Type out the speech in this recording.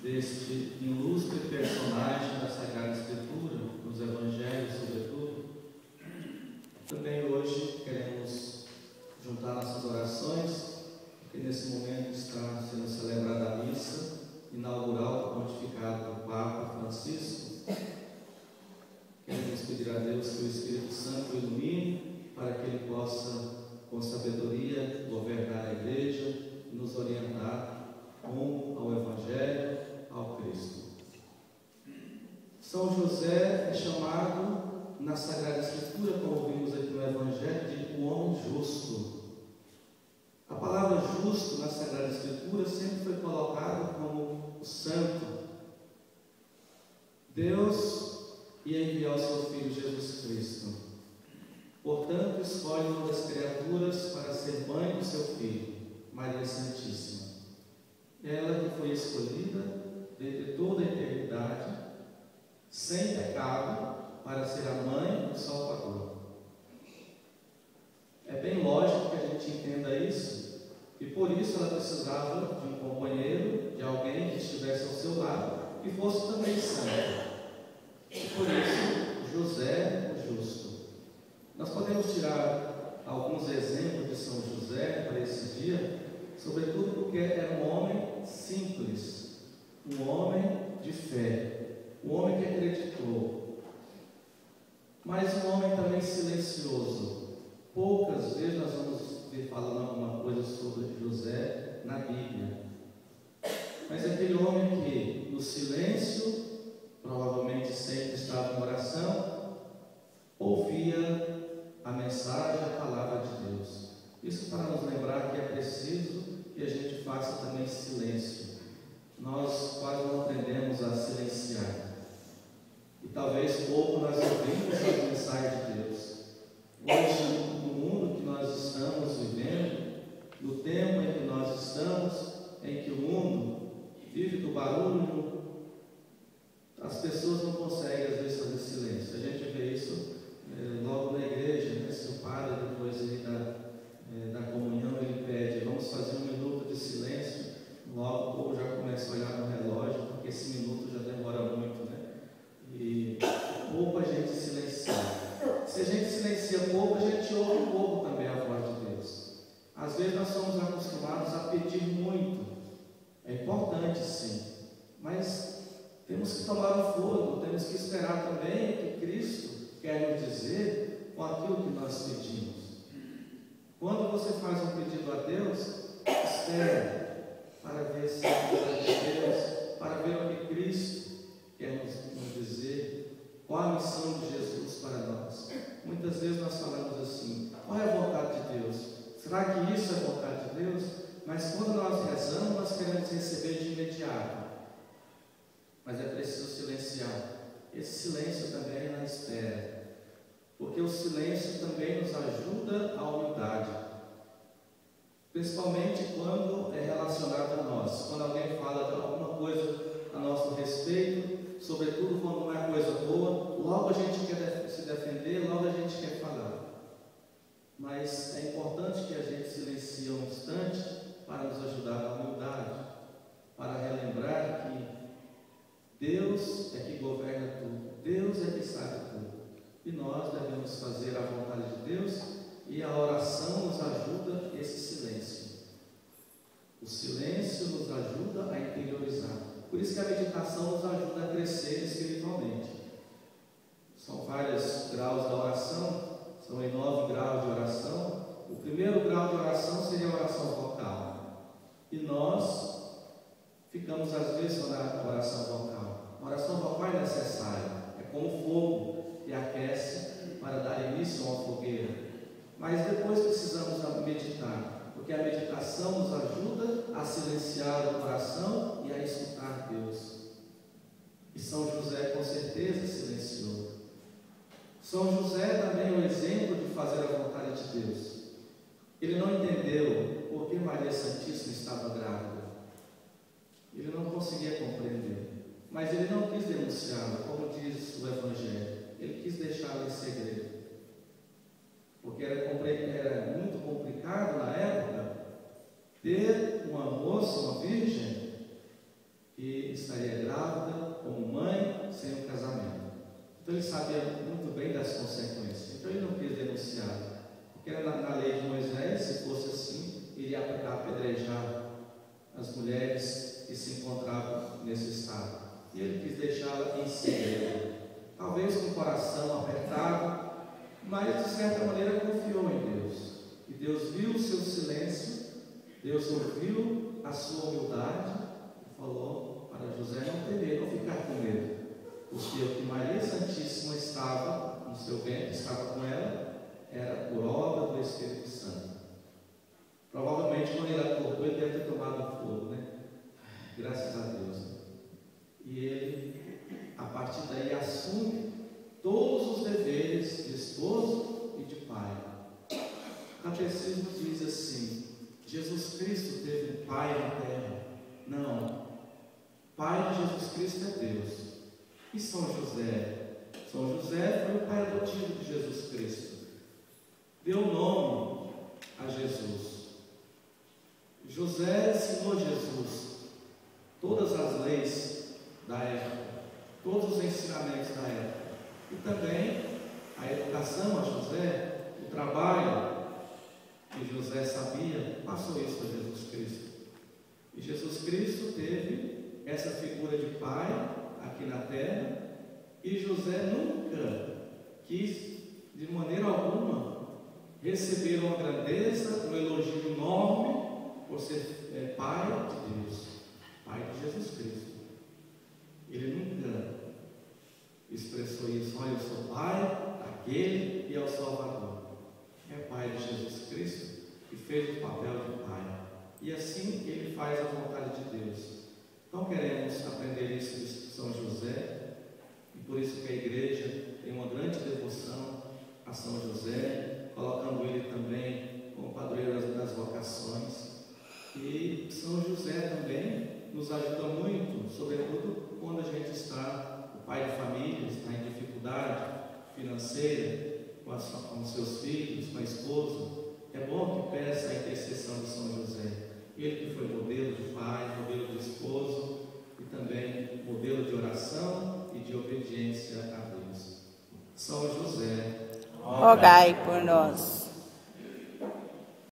deste ilustre personagem da Sagrada Escritura, dos Evangelhos sobretudo. Também hoje queremos juntar nossas orações, porque nesse momento está sendo celebrada a missa inaugural do pontificado do Papa Francisco. Queremos pedir a Deus que o Espírito Santo o ilumine para que ele possa, com sabedoria, governar a Igreja e nos orientar rumo ao Evangelho, ao Cristo. São José é chamado na Sagrada Escritura, como vimos aqui no Evangelho, de o homem justo. A palavra justo na Sagrada Escritura sempre foi colocada como o santo. Deus ia enviar o seu Filho Jesus Cristo. Portanto, escolhe uma das criaturas para ser mãe do seu Filho, Maria Santíssima. Ela que foi escolhida desde toda a eternidade, sem pecado, para ser a mãe do Salvador. É bem lógico que a gente entenda isso, e por isso ela precisava de um companheiro, de alguém que estivesse ao seu lado, que fosse também santo. E por isso, José, o justo. Nós podemos tirar alguns exemplos de São José para esse dia, sobretudo porque era um homem simples, um homem de fé, um homem que acreditou, mas um homem também silencioso. Poucas vezes nós vamos ver falando alguma coisa sobre José na Bíblia, mas aquele homem que no silêncio, provavelmente sempre estava em oração, ouvia a mensagem, a palavra de Deus. Isso para nos lembrar que é preciso que a gente faça também silêncio. Nós quase não aprendemos a silenciar. E talvez pouco nós ouvimos a mensagem de Deus. Hoje, no mundo que nós estamos vivendo, no tempo em que nós estamos, em que o mundo vive do barulho, as pessoas não conseguem às vezes fazer silêncio. A gente vê isso logo na igreja, né? Se o padre depois aí da comunhão ele pede, vamos fazer 1 minuto de silêncio, logo o povo já começa a olhar no relógio, porque esse minuto já demora muito, né? E pouco a gente silencia. Se a gente silencia pouco, a gente ouve pouco também a voz de Deus. Às vezes nós somos acostumados a pedir muito. É importante sim, mas temos que tomar o fôlego, temos que esperar também o que Cristo quer nos dizer com aquilo que nós pedimos. Quando você faz um pedido a Deus, espere para ver se é de Deus, para ver o que Cristo quer nos dizer, qual a missão de Jesus para nós. Muitas vezes nós falamos assim: qual é a vontade de Deus? Será que isso é a vontade de Deus? Mas quando nós rezamos, nós queremos receber de imediato. Mas é preciso silenciar. Esse silêncio também é na espera, porque o silêncio também nos ajuda à humildade, principalmente quando é relacionado a nós. Quando alguém fala de alguma coisa a nosso respeito, sobretudo quando não é coisa boa, logo a gente quer se defender, logo a gente quer falar. Mas é importante que a gente silencie um instante para nos ajudar na humildade, para relembrar que Deus é que governa tudo, Deus é que sabe tudo, e nós devemos fazer a vontade de Deus, e a oração nos ajuda esse silêncio. O silêncio nos ajuda a interiorizar. Por isso que a meditação nos ajuda a crescer espiritualmente. São vários graus da oração, são em 9 graus de oração. O primeiro grau de oração seria a oração vocal, e nós ficamos às vezes na oração vocal. A oração vocal é necessária, é como fogo que aquece para dar início a uma fogueira. Mas depois precisamos meditar, porque a meditação nos ajuda a silenciar o coração e a escutar Deus. E São José com certeza silenciou. São José também é um exemplo de fazer a vontade de Deus. Ele não entendeu por que Maria Santíssima estava grávida. Ele não conseguia compreender. Mas ele não quis denunciá-la, como diz o Evangelho. Ele quis deixá-la em segredo. Porque era muito complicado na época ter uma moça, uma virgem, que que estaria grávida como mãe sem o casamento. Então ele sabia muito bem das consequências. Então ele não quis denunciar, porque na lei de Moisés, se fosse assim, iria apedrejar as mulheres que se encontravam nesse estado. E ele quis deixá-la em segredo, talvez com o coração apertado, mas de certa maneira confiou em Deus. E Deus viu o seu silêncio, Deus ouviu a sua humildade e falou para José não temer, não ficar com medo, porque o que Maria Santíssima estava no seu ventre, estava com ela, era por obra do Espírito Santo. Provavelmente quando ele acordou, ele deve ter tomado fogo, né? Graças a Deus. E ele, a partir daí, assume todos os deveres de esposo e de pai. O catecismo diz assim: Jesus Cristo teve um pai na terra? Não. Pai de Jesus Cristo é Deus. E São José? São José foi o pai adotivo de Jesus Cristo. Deu nome a Jesus. José ensinou Jesus todas as leis da época, todos os ensinamentos da época. E também a educação a José, o trabalho que José sabia, passou isso a Jesus Cristo. E Jesus Cristo teve essa figura de pai aqui na terra, e José nunca quis, de maneira alguma, receber uma grandeza, um elogio enorme por ser pai de Deus, pai de Jesus Cristo. Ele nunca expressou isso: olha, eu sou pai daquele e é o Salvador. É pai de Jesus Cristo que fez o papel de pai, e assim ele faz a vontade de Deus. Então queremos aprender isso de São José, e por isso que a igreja tem uma grande devoção a São José, colocando ele também como padroeiro das vocações. E São José também nos ajuda muito, sobretudo quando a gente está, o pai de família, está em dificuldade financeira, com seus filhos, com a esposa. É bom que peça a intercessão de São José. Ele que foi modelo de pai, modelo de esposo e também modelo de oração e de obediência a Deus. São José, rogai por nós.